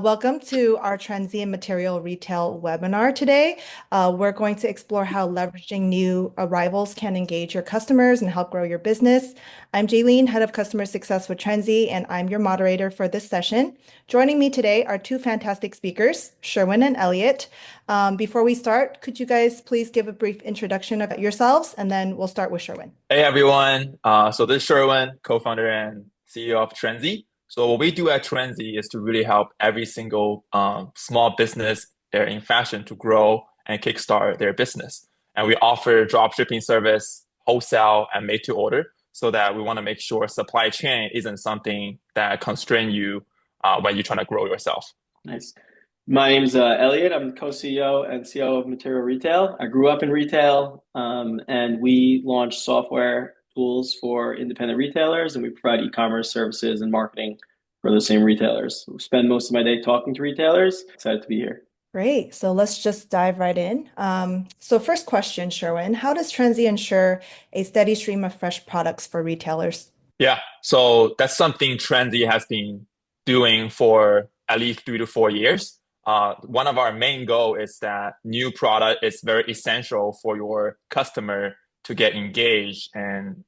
Welcome to our Trendsi and Material Retail webinar today. We're going to explore how leveraging new arrivals can engage your customers and help grow your business. I'm Jaylene, Head of Customer Success with Trendsi, and I'm your moderator for this session. Joining me today are two fantastic speakers, Sherwin and Elliot. Before we start, could you guys please give a brief introduction of yourselves, and then we'll start with Sherwin. Hey everyone. So this is Sherwin, co-founder and CEO of Trendsi. So what we do at Trendsi is to really help every single small business in fashion to grow and kickstart their business. And we offer drop shipping service, wholesale, and made to order so that we want to make sure supply chain isn't something that constrain you when you're trying to grow yourself. Nice. My name's Elliot. I'm co-CEO and CEO of Material Retail. I grew up in retail, and we launch software tools for independent retailers, and we provide e-commerce services and marketing for those same retailers. I spend most of my day talking to retailers. Excited to be here. Great. So let's just dive right in. So first question, Sherwin, how does Trendsi ensure a steady stream of fresh products for retailers? Yeah, so that's something Trendsi has been doing for at least 3 to 4 years. One of our main goal is that new product is very essential for your customer to get engaged and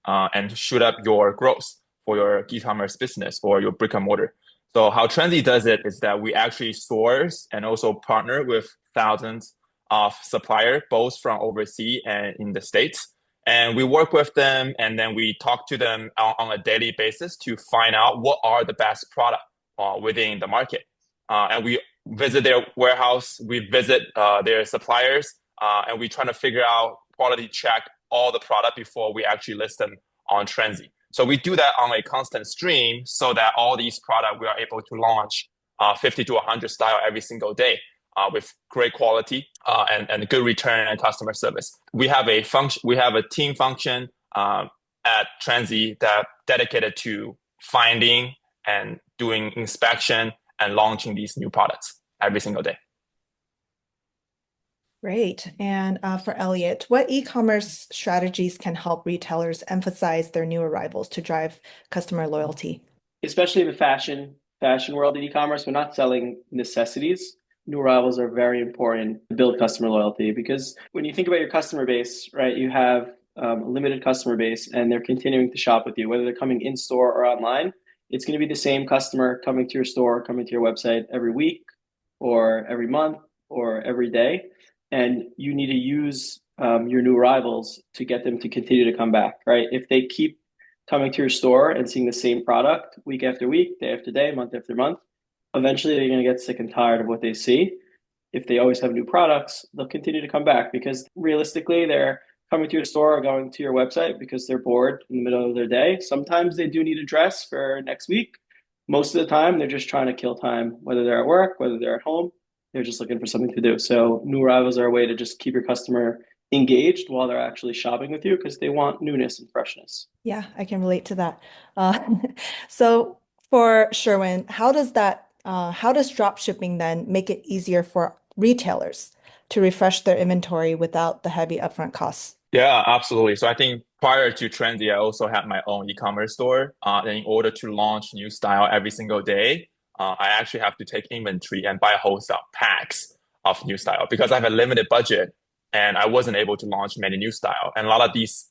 shoot up your growth for your e-commerce business or your brick and mortar. So how Trendsi does it is that we actually source and also partner with thousands of suppliers, both from overseas and in the States. And we work with them and then we talk to them on a daily basis to find out what are the best product within the market. And we visit their warehouse, we visit their suppliers, and we try to figure out, quality check all the product before we actually list them on Trendsi. So we do that on a constant stream so that all these products we are able to launch 50 to 100 style every single day with great quality and good return and customer service. We have a team function at Trendsi that dedicated to finding and doing inspection and launching these new products every single day. Great. And for Elliot, what e-commerce strategies can help retailers emphasize their new arrivals to drive customer loyalty? Especially in the fashion world in e-commerce, we're not selling necessities. New arrivals are very important to build customer loyalty because when you think about your customer base, right, you have a limited customer base and they're continuing to shop with you, whether they're coming in store or online. It's going to be the same customer coming to your store, coming to your website every week or every month or every day. And you need to use your new arrivals to get them to continue to come back, right? If they keep coming to your store and seeing the same product week after week, day after day, month after month, eventually they're going to get sick and tired of what they see. If they always have new products, they'll continue to come back because realistically, they're coming to your store or going to your website because they're bored in the middle of their day. Sometimes they do need a dress for next week. Most of the time, they're just trying to kill time, whether they're at work, whether they're at home. They're just looking for something to do. So new arrivals are a way to just keep your customer engaged while they're actually shopping with you because they want newness and freshness. Yeah, I can relate to that. Uh, so for Sherwin, how does drop shipping then make it easier for retailers to refresh their inventory without the heavy upfront costs? Yeah, absolutely. So I think prior to Trendsi, I also had my own e-commerce store. And in order to launch new style every single day, I actually have to take inventory and buy wholesale packs of new style because I have a limited budget and I wasn't able to launch many new style. And a lot of these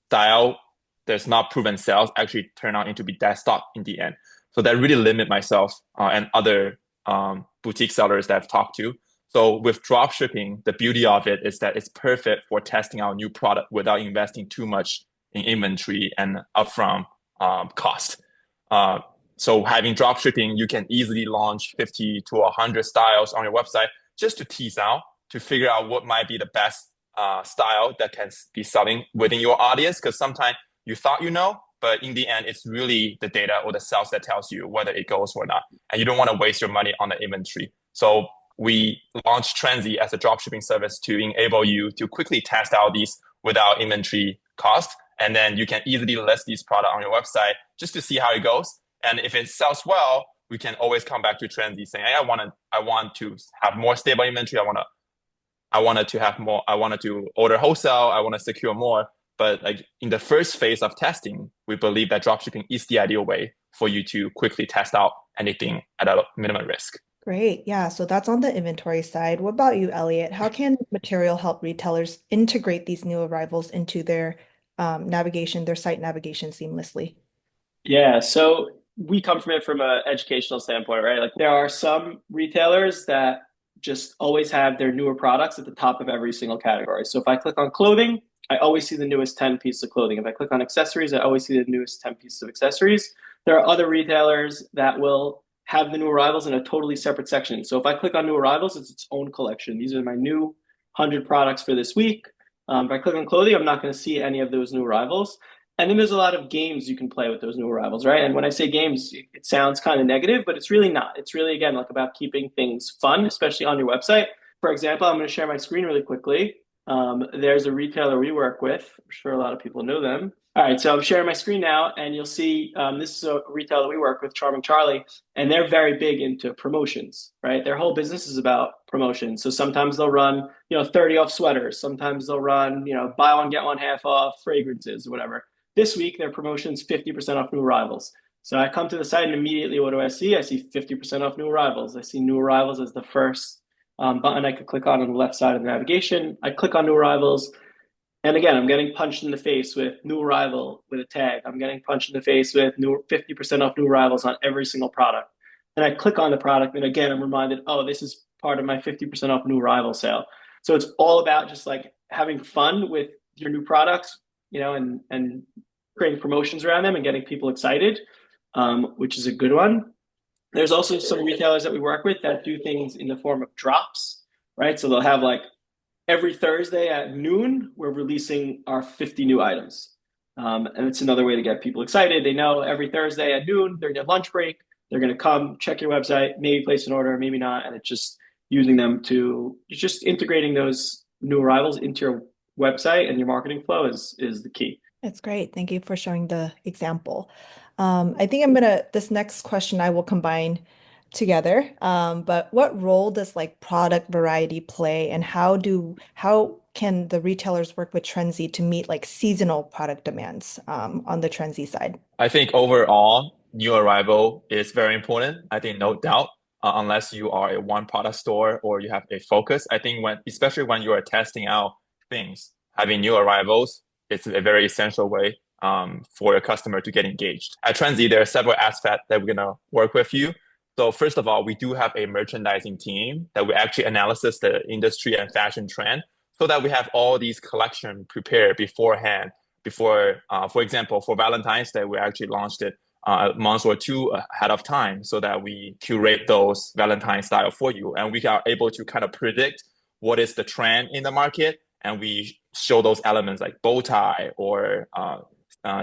style that's not proven sales actually turn out into be dead stock in the end. So that really limit myself and other boutique sellers that I've talked to. So with drop shipping, the beauty of it is that it's perfect for testing out new product without investing too much in inventory and upfront cost. So having drop shipping, you can easily launch 50 to 100 styles on your website just to tease out, to figure out what might be the best style that can be selling within your audience. Because sometimes you thought you know, but in the end, it's really the data or the sales that tells you whether it goes or not. And you don't want to waste your money on the inventory. So we launched Trendsi as a dropshipping service to enable you to quickly test out these without inventory cost. And then you can easily list these products on your website just to see how it goes. And if it sells well, we can always come back to Trendsi saying, hey, I want to have more stable inventory. I wanted to have more. I wanted to order wholesale. I want to secure more. But like in the first phase of testing, we believe that dropshipping is the ideal way for you to quickly test out anything at a minimum risk. Great. Yeah. So that's on the inventory side. What about you, Elliot? How can Material help retailers integrate these new arrivals into their navigation, their site navigation seamlessly? Yeah, so we come from it from an educational standpoint, right? Like there are some retailers that just always have their newer products at the top of every single category. So if I click on clothing, I always see the newest 10 pieces of clothing. If I click on accessories, I always see the newest 10 pieces of accessories. There are other retailers that will have the new arrivals in a totally separate section. So if I click on new arrivals, it's its own collection. These are my new 100 products for this week. If I click on clothing, I'm not going to see any of those new arrivals. And then there's a lot of games you can play with those new arrivals, right? And when I say games, it sounds kind of negative, but it's really not. It's really, again, like about keeping things fun, especially on your website. For example, I'm going to share my screen really quickly. There's a retailer we work with. I'm sure a lot of people know them. All right, so I'm sharing my screen now, and you'll see this is a retailer we work with, Charming Charlie, and they're very big into promotions, right? Their whole business is about promotions. So sometimes they'll run, 30 off sweaters. Sometimes they'll run, buy one, get one half off fragrances or whatever. This week, their promotion's 50% off new arrivals. So I come to the site and immediately what do I see? I see 50% off new arrivals. I see new arrivals as the first button I could click on the left side of the navigation. I click on new arrivals. And again, I'm getting punched in the face with new arrival with a tag. I'm getting punched in the face with new 50% off new arrivals on every single product. And I click on the product, and again, I'm reminded, oh, this is part of my 50% off new arrival sale. So it's all about just like having fun with your new products, and creating promotions around them and getting people excited, which is a good one. There's also some retailers that we work with that do things in the form of drops, right? So they'll have like every Thursday at noon, we're releasing our 50 new items. And it's another way to get people excited. They know every Thursday at noon, during their lunch break, they're going to come check your website, maybe place an order, maybe not. And it's just using them to just integrating those new arrivals into your website and your marketing flow is the key. That's great. Thank you for showing the example. I think this next question I will combine together. But what role does like product variety play and how can the retailers work with Trendsi to meet like seasonal product demands on the Trendsi side? I think overall, new arrival is very important. I think no doubt, unless you are a one product store or you have a focus. I think especially when you are testing out things, having new arrivals, it's a very essential way for a customer to get engaged. At Trendsi, there are several aspects that we're gonna work with you. So first of all, we do have a merchandising team that we actually analysis the industry and fashion trend so that we have all these collection prepared beforehand before, for example, for Valentine's Day, we actually launched it a month or two ahead of time so that we curate those Valentine style for you. And we are able to kind of predict what is the trend in the market. And we show those elements like bow tie or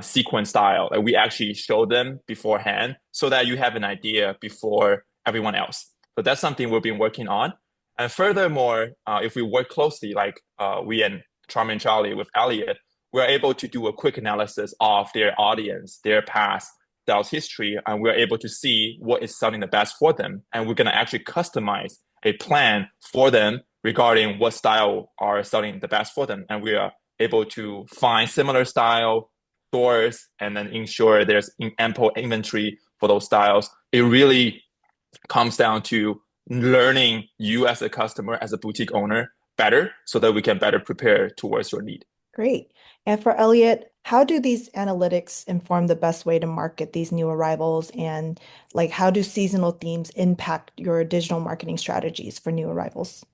sequin style. Like we actually show them beforehand so that you have an idea before everyone else. So that's something we've been working on. And furthermore, if we work closely, like we and Charming Charlie with Elliot, we're able to do a quick analysis of their audience, their past sales history, and we're able to see what is selling the best for them. And we're going to actually customize a plan for them regarding what style are selling the best for them. And we are able to find similar style stores and then ensure there's ample inventory for those styles. It really comes down to learning you as a customer, as a boutique owner, better so that we can better prepare towards your need. Great. And for Elliot, how do these analytics inform the best way to market these new arrivals and like how do seasonal themes impact your digital marketing strategies for new arrivals?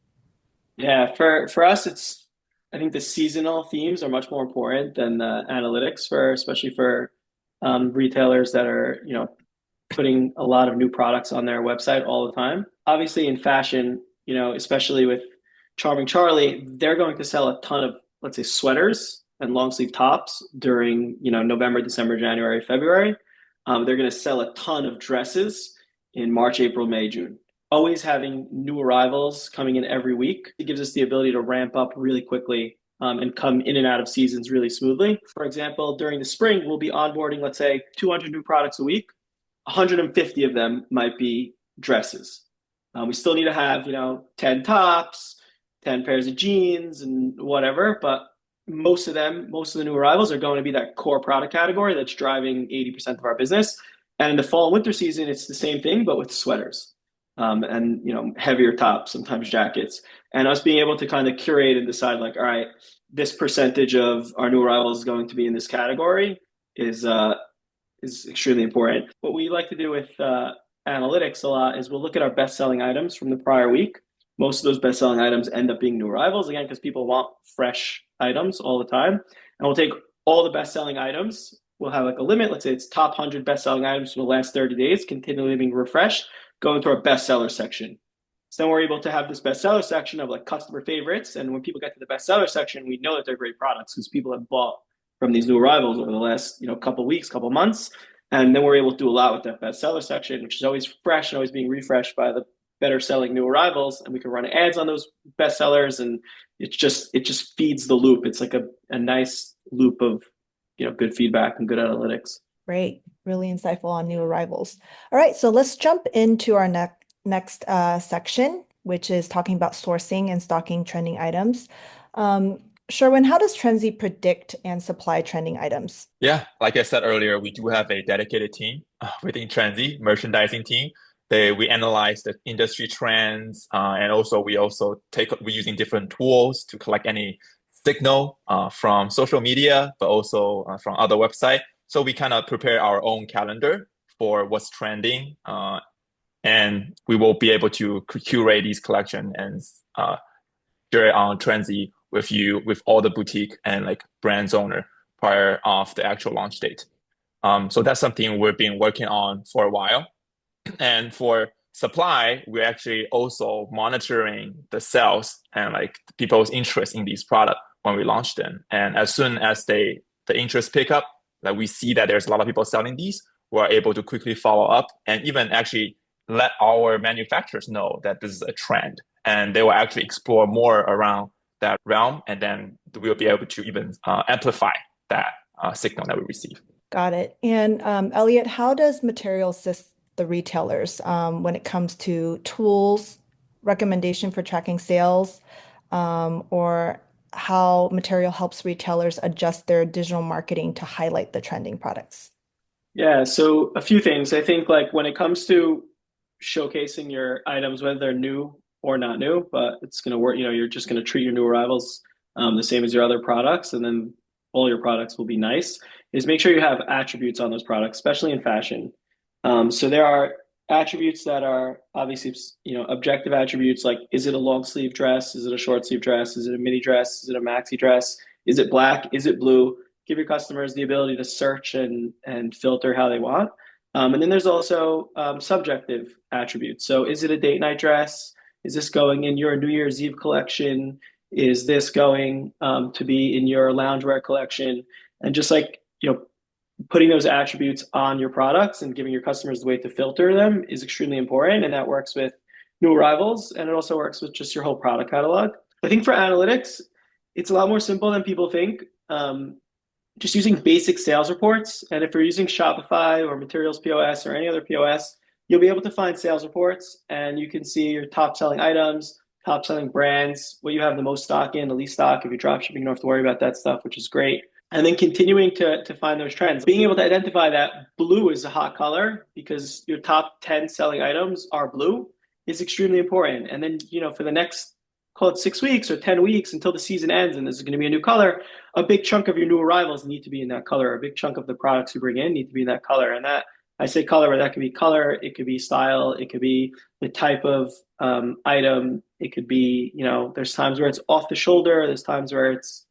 Yeah, for us, I think the seasonal themes are much more important than the analytics especially for retailers that are, putting a lot of new products on their website all the time. Obviously, in fashion, especially with Charming Charlie, they're going to sell a ton of, let's say, sweaters and long sleeve tops during, November, December, January, February. They're going to sell a ton of dresses in March, April, May, June. Always having new arrivals coming in every week. It gives us the ability to ramp up really quickly and come in and out of seasons really smoothly. For example, during the spring, we'll be onboarding, let's say, 200 new products a week. 150 of them might be dresses. We still need to have, 10 tops, 10 pairs of jeans and whatever, but most of the new arrivals are going to be that core product category that's driving 80% of our business. And in the fall and winter season, it's the same thing, but with sweaters. and heavier tops, sometimes jackets, and us being able to kind of curate and decide like, all right, this percentage of our new arrivals is going to be in this category is extremely important. What we like to do with analytics a lot is we'll look at our best selling items from the prior week. Most of those best selling items end up being new arrivals, again, because people want fresh items all the time. And we'll take all the best selling items. We'll have like a limit. Let's say it's top 100 best selling items from the last 30 days, continually being refreshed, go into our bestseller section. So then we're able to have this bestseller section of like customer favorites. And when people get to the bestseller section, we know that they're great products because people have bought from these new arrivals over the last couple weeks, couple months. And then we're able to do a lot with that bestseller section, which is always fresh and always being refreshed by the better selling new arrivals. And we can run ads on those bestsellers, and it just feeds the loop. It's like a nice loop of good feedback and good analytics. Great. Really insightful on new arrivals. All right, so let's jump into our next section, which is talking about sourcing and stocking trending items. Sherwin, how does Trendsi predict and supply trending items? Yeah, like I said earlier, we do have a dedicated team within Trendsi, merchandising team. We analyze the industry trends, and we're using different tools to collect any signal from social media, but also from other websites. So we kind of prepare our own calendar for what's trending, and we will be able to curate these collection and share it on Trendsi with all the boutique and like brands owner prior of the actual launch date. So that's something we've been working on for a while. And for supply, we're actually also monitoring the sales and like people's interest in these products when we launch them. And as soon as the interest pick up, like we see that there's a lot of people selling these, we're able to quickly follow up and even actually let our manufacturers know that this is a trend, and they will actually explore more around that realm, and then we'll be able to even amplify that signal that we receive. Got it. And Elliot, how does Material assist the retailers when it comes to tools, recommendation for tracking sales, or how Material helps retailers adjust their digital marketing to highlight the trending products? Yeah, so a few things. I think like when it comes to showcasing your items, whether they're new or not new, but it's going to work, you're just going to treat your new arrivals the same as your other products, and then all your products will be nice, is make sure you have attributes on those products, especially in fashion. So there are attributes that are obviously, objective attributes like, is it a long sleeve dress? Is it a short sleeve dress? Is it a mini dress? Is it a maxi dress? Is it black? Is it blue? Give your customers the ability to search and filter how they want. And then there's also subjective attributes. So is it a date night dress? Is this going in your New Year's Eve collection? Is this going to be in your loungewear collection? And just like, putting those attributes on your products and giving your customers the way to filter them is extremely important. And that works with new arrivals, and it also works with just your whole product catalog. I think for analytics, it's a lot more simple than people think. Just using basic sales reports. And if you're using Shopify or Materials POS or any other POS, you'll be able to find sales reports, and you can see your top selling items, top selling brands, what you have the most stock in, the least stock. If you're dropshipping, you don't have to worry about that stuff, which is great. And then continuing to find those trends, being able to identify that blue is a hot color because your top 10 selling items are blue is extremely important. And then, for the next, call it 6 weeks or 10 weeks until the season ends and there's going to be a new color, a big chunk of your new arrivals need to be in that color. A big chunk of the products you bring in need to be in that color. And that, I say color, but that could be color, it could be style, it could be the type of item, it could be, there's times where it's off the shoulder, there's times where it's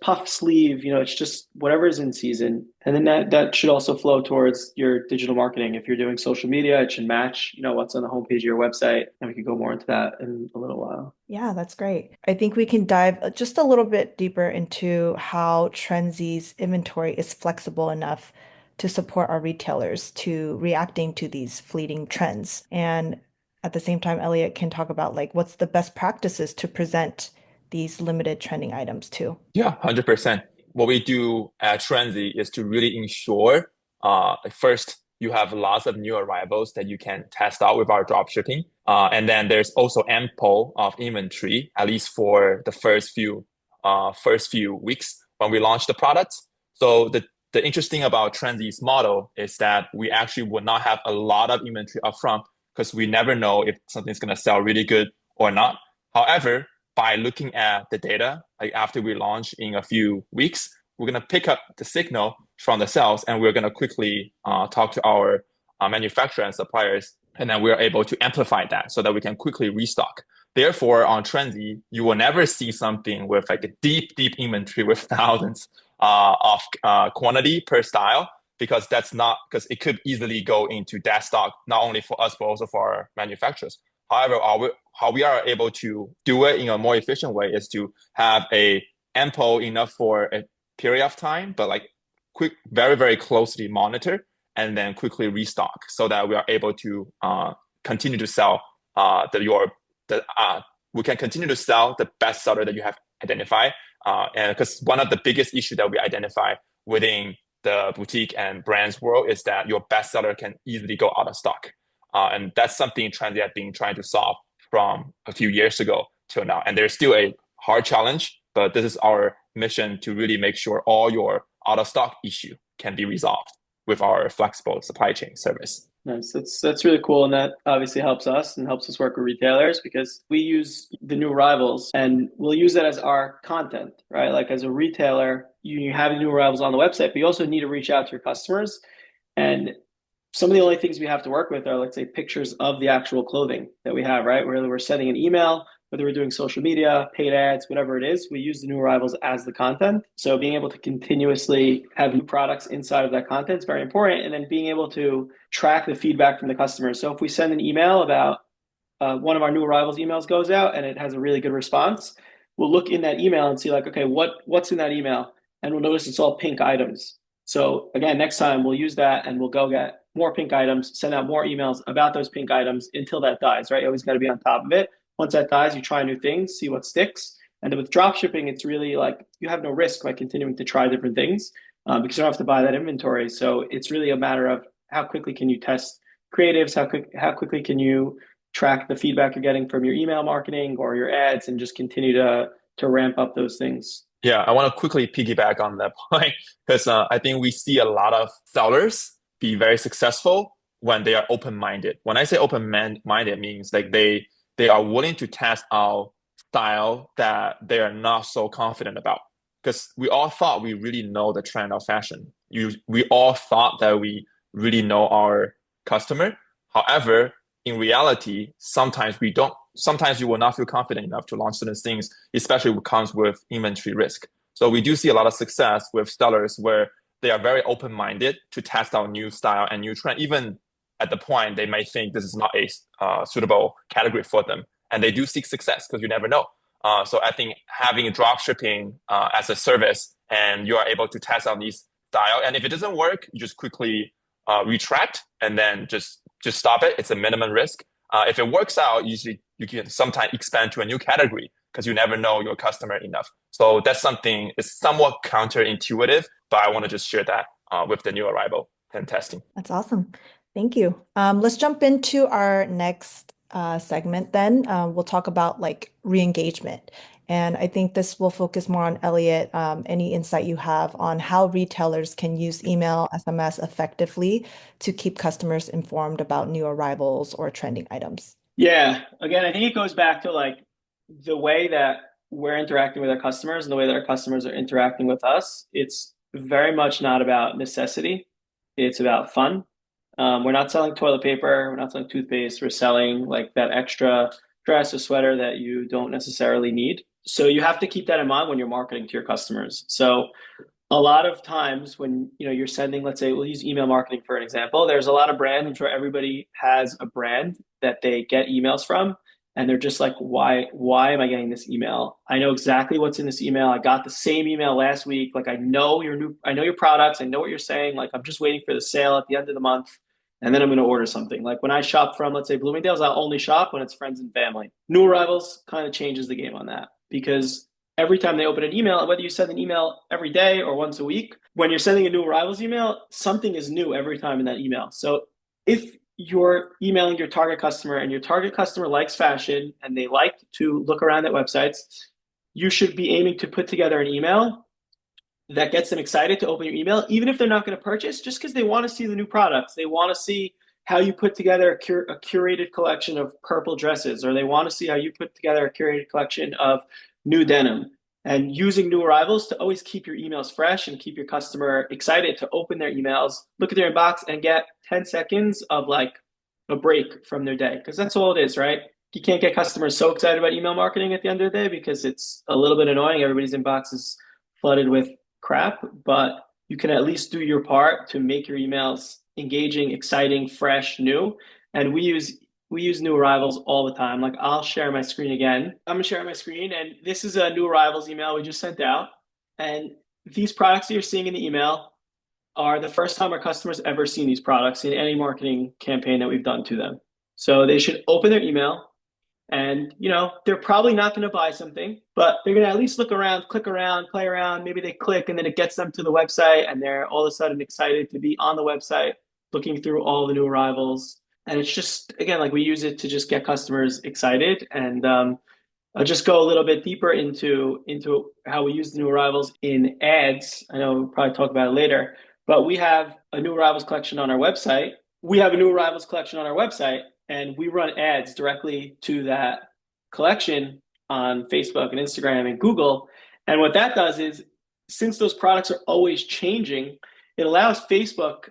puff sleeve, it's just whatever is in season. And then that should also flow towards your digital marketing. If you're doing social media, it should match, what's on the homepage of your website. And we can go more into that in a little while. Yeah, that's great. I think we can dive just a little bit deeper into how Trendsi's inventory is flexible enough to support our retailers to reacting to these fleeting trends. And at the same time, Elliot can talk about like what's the best practices to present these limited trending items too. Yeah, 100%. What we do at Trendsi is to really ensure, first, you have lots of new arrivals that you can test out with our dropshipping. And then there's also ample of inventory, at least for the first few weeks when we launch the product. So the interesting about Trendsi's model is that we actually would not have a lot of inventory upfront because we never know if something's going to sell really good or not. However, by looking at the data, like after we launch in a few weeks, we're going to pick up the signal from the sales, and we're going to quickly talk to our manufacturer and suppliers, and then we're able to amplify that so that we can quickly restock. Therefore, on Trendsi, you will never see something with like a deep inventory with thousands of quantity per style, because it could easily go into that stock, not only for us, but also for our manufacturers. However, how we are able to do it in a more efficient way is to have a ample enough for a period of time, but like quick, very, very closely monitor and then quickly restock so that we are able to continue to sell we can continue to sell the best seller that you have identified. And because one of the biggest issues that we identify within the boutique and brands world is that your best seller can easily go out of stock. And that's something Trendsi has been trying to solve from a few years ago till now. And there's still a hard challenge, but this is our mission to really make sure all your out of stock issue can be resolved with our flexible supply chain service. Nice. That's really cool, and that obviously helps us and helps us work with retailers because we use the new arrivals and we'll use that as our content, right? Like as a retailer, you have the new arrivals on the website, but you also need to reach out to your customers. And some of the only things we have to work with are, let's say, pictures of the actual clothing that we have, right? Whether we're sending an email, whether we're doing social media, paid ads, whatever it is, we use the new arrivals as the content. So being able to continuously have new products inside of that content is very important. And then being able to track the feedback from the customers. So if we send an email about one of our new arrivals emails goes out and it has a really good response, we'll look in that email and see like, okay, what's in that email? And we'll notice it's all pink items. So again, next time we'll use that and we'll go get more pink items, send out more emails about those pink items until that dies, right? You always got to be on top of it. Once that dies, you try new things, see what sticks. And then with drop shipping, it's really like you have no risk by continuing to try different things because you don't have to buy that inventory. So it's really a matter of how quickly can you test creatives, how quickly can you track the feedback you're getting from your email marketing or your ads and just continue to ramp up those things. Yeah, I want to quickly piggyback on that point because I think we see a lot of sellers be very successful when they are open-minded. When I say open-minded, means like they are willing to test out style that they are not so confident about. Because we all thought we really know the trend of fashion. We all thought that we really know our customer. However, in reality, sometimes we don't. Sometimes you will not feel confident enough to launch certain things, especially when it comes with inventory risk. So we do see a lot of success with sellers where they are very open-minded to test out new style and new trend, even at the point they may think this is not a suitable category for them. And they do seek success because you never know. So I think having drop shipping as a service and you are able to test out these style, and if it doesn't work, you just quickly retract and then just stop it. It's a minimum risk. If it works out, usually you can sometimes expand to a new category because you never know your customer enough. So that's something is somewhat counterintuitive, but I want to just share that with the new arrival and testing. That's awesome. Thank you. Let's jump into our next segment then. We'll talk about like re-engagement. And I think this will focus more on Elliot, any insight you have on how retailers can use email, SMS effectively to keep customers informed about new arrivals or trending items. Yeah, again, I think it goes back to like the way that we're interacting with our customers and the way that our customers are interacting with us. It's very much not about necessity. It's about fun. We're not selling toilet paper. We're not selling toothpaste. We're selling like that extra dress or sweater that you don't necessarily need. So you have to keep that in mind when you're marketing to your customers. So a lot of times when you're sending, let's say we'll use email marketing for an example, there's a lot of brands. I'm sure everybody has a brand that they get emails from and they're just like, why am I getting this email? I know exactly what's in this email. I got the same email last week. Like I know your products. I know what you're saying. Like I'm just waiting for the sale at the end of the month. And then I'm going to order something. Like when I shop from, let's say Bloomingdale's, I'll only shop when it's friends and family. New arrivals kind of changes the game on that because every time they open an email, whether you send an email every day or once a week, when you're sending a new arrivals email, something is new every time in that email. So if you're emailing your target customer and your target customer likes fashion and they like to look around at websites, you should be aiming to put together an email that gets them excited to open your email, even if they're not going to purchase, just because they want to see the new products. They want to see how you put together a curated collection of purple dresses, or they want to see how you put together a curated collection of new denim. And using new arrivals to always keep your emails fresh and keep your customer excited to open their emails, look at their inbox, and get 10 seconds of like a break from their day. Because that's all it is, right? You can't get customers so excited about email marketing at the end of the day because it's a little bit annoying. Everybody's inbox is flooded with crap, but you can at least do your part to make your emails engaging, exciting, fresh, new. And we use new arrivals all the time. Like I'll share my screen again. I'm gonna share my screen, and this is a new arrivals email we just sent out. And these products that you're seeing in the email are the first time our customers ever seen these products in any marketing campaign that we've done to them. So they should open their email, and they're probably not going to buy something, but they're going to at least look around, click around, play around. Maybe they click and then it gets them to the website and they're all of a sudden excited to be on the website, looking through all the new arrivals. And it's just, again, like we use it to just get customers excited. And I'll just go a little bit deeper into how we use the new arrivals in ads. I know we'll probably talk about it later, but we have a new arrivals collection on our website. And we run ads directly to that collection on Facebook and Instagram and Google. And what that does is, since those products are always changing, it allows Facebook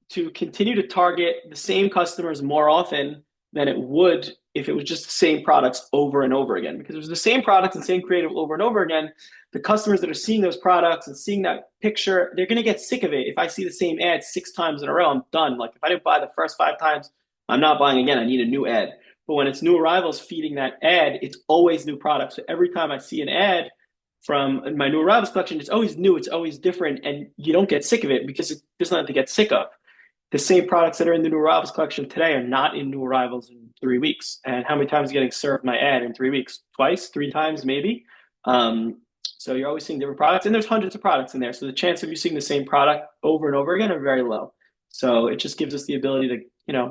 to continue to target the same customers more often than it would if it was just the same products over and over again. Because it was the same products and same creative over and over again, the customers that are seeing those products and seeing that picture, they're going to get sick of it. If I see the same ad 6 times in a row, I'm done. Like if I didn't buy the first 5 times, I'm not buying again. I need a new ad. But when it's new arrivals feeding that ad, it's always new products. So every time I see an ad from my new arrivals collection, it's always new, it's always different, and you don't get sick of it because there's nothing to get sick of. The same products that are in the new arrivals collection today are not in new arrivals in 3 weeks. And how many times are getting served my ad in 3 weeks? Twice, 3 times, maybe. So you're always seeing different products, and there's hundreds of products in there. So the chance of you seeing the same product over and over again are very low. So it just gives us the ability to,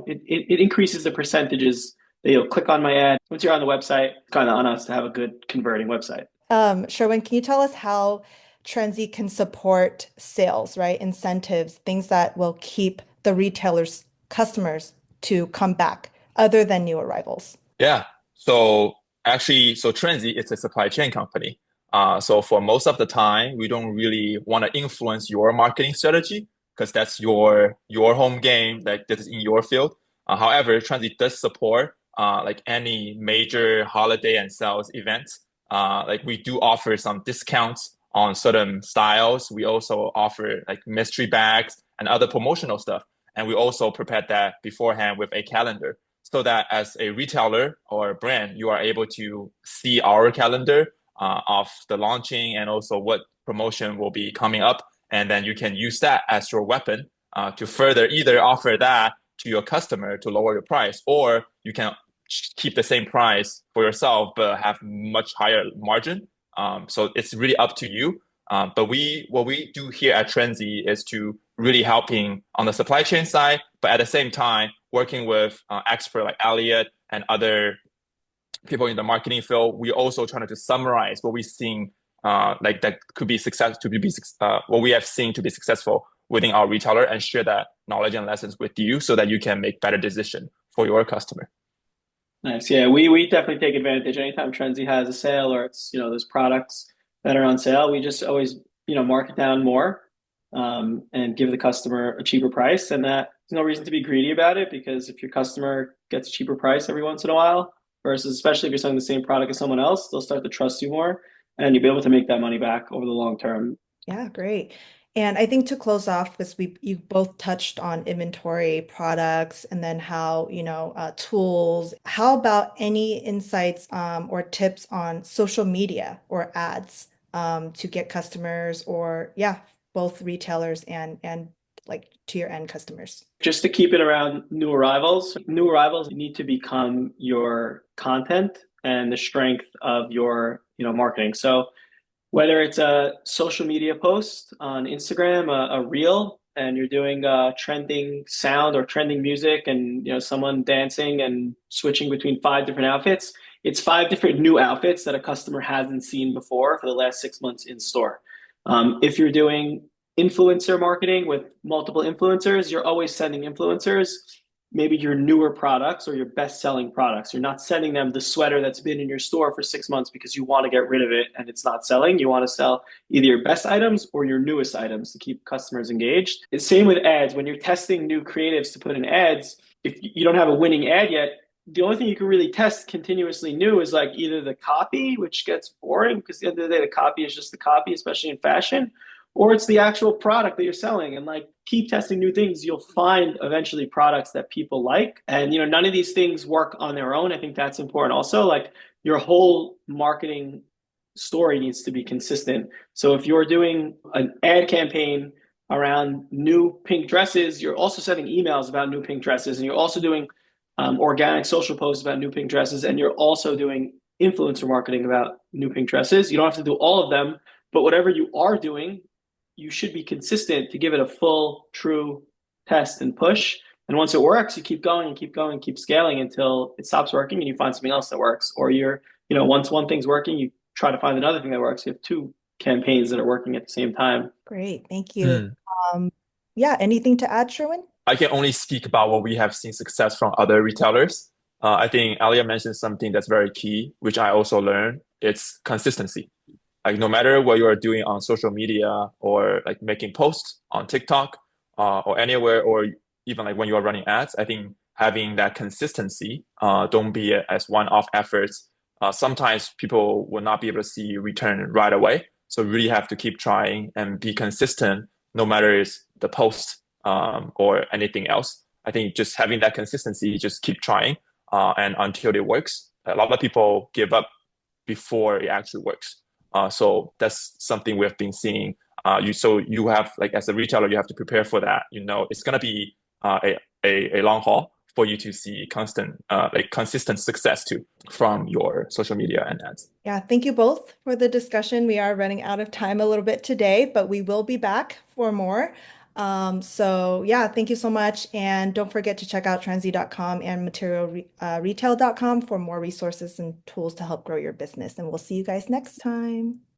it increases the percentages that you'll click on my ad. Once you're on the website, it's kind of on us to have a good converting website. Sherwin, can you tell us how Trendsi can support sales, right? Incentives, things that will keep the retailers' customers to come back other than new arrivals? Yeah. So Trendsi is a supply chain company. So for most of the time, we don't really want to influence your marketing strategy because that's your home game, like this is in your field. However, Trendsi does support like any major holiday and sales events. Like we do offer some discounts on certain styles. We also offer like mystery bags and other promotional stuff. And we also prepared that beforehand with a calendar so that as a retailer or a brand, you are able to see our calendar of the launching and also what promotion will be coming up. And then you can use that as your weapon to further either offer that to your customer to lower your price, or you can keep the same price for yourself but have much higher margin. So it's really up to you. But what we do here at Trendsi is to really helping on the supply chain side, but at the same time working with experts like Elliot and other people in the marketing field. We also trying to summarize what we've seen like that could be what we have seen to be successful within our retailer and share that knowledge and lessons with you so that you can make better decision for your customer. Nice. Yeah, we definitely take advantage. Anytime Trendsi has a sale or it's, there's products that are on sale, we just always, mark it down more and give the customer a cheaper price. And that there's no reason to be greedy about it, because if your customer gets a cheaper price every once in a while, versus especially if you're selling the same product as someone else, they'll start to trust you more and you'll be able to make that money back over the long term. Yeah, great. And I think to close off, because you both touched on inventory, products, and then how, tools. How about any insights or tips on social media or ads to get customers or, yeah, both retailers and like to your end customers? Just to keep it around new arrivals need to become your content and the strength of your, marketing. So whether it's a social media post on Instagram, a reel, and you're doing trending sound or trending music and someone dancing and switching between 5 different outfits, it's 5 different new outfits that a customer hasn't seen before for the last 6 months in store. If you're doing influencer marketing with multiple influencers, you're always sending influencers maybe your newer products or your best-selling products. You're not sending them the sweater that's been in your store for 6 months because you want to get rid of it and it's not selling. You want to sell either your best items or your newest items to keep customers engaged. It's same with ads. When you're testing new creatives to put in ads, if you don't have a winning ad yet, the only thing you can really test continuously new is like either the copy, which gets boring because at the end of the day, the copy is just the copy, especially in fashion, or it's the actual product that you're selling. And like keep testing new things. You'll find eventually products that people like. And none of these things work on their own. I think that's important. Also, like your whole marketing story needs to be consistent. So if you're doing an ad campaign around new pink dresses, you're also sending emails about new pink dresses, and you're also doing organic social posts about new pink dresses, and you're also doing influencer marketing about new pink dresses. You don't have to do all of them, but whatever you are doing, you should be consistent to give it a full, true test and push. And once it works, you keep going and keep going, keep scaling until it stops working and you find something else that works. Or once one thing's working, you try to find another thing that works. You have two campaigns that are working at the same time. Great, thank you. Hmm. Yeah, anything to add, Sherwin? I can only speak about what we have seen success from other retailers. I think Alia mentioned something that's very key, which I also learned. It's consistency. Like no matter what you are doing on social media or like making posts on TikTok or anywhere, or even like when you are running ads, I think having that consistency, don't be as one-off efforts. Sometimes people will not be able to see return right away. So you really have to keep trying and be consistent, no matter it's the post or anything else. I think just having that consistency, just keep trying and until it works. A lot of people give up before it actually works. So that's something we've been seeing. So you have like as a retailer, you have to prepare for that. It's gonna be a long haul for you to see consistent success too from your social media and ads. Yeah, thank you both for the discussion. We are running out of time a little bit today, but we will be back for more. So yeah, thank you so much. And don't forget to check out Trendsi.com and materialretail.com for more resources and tools to help grow your business. And we'll see you guys next time.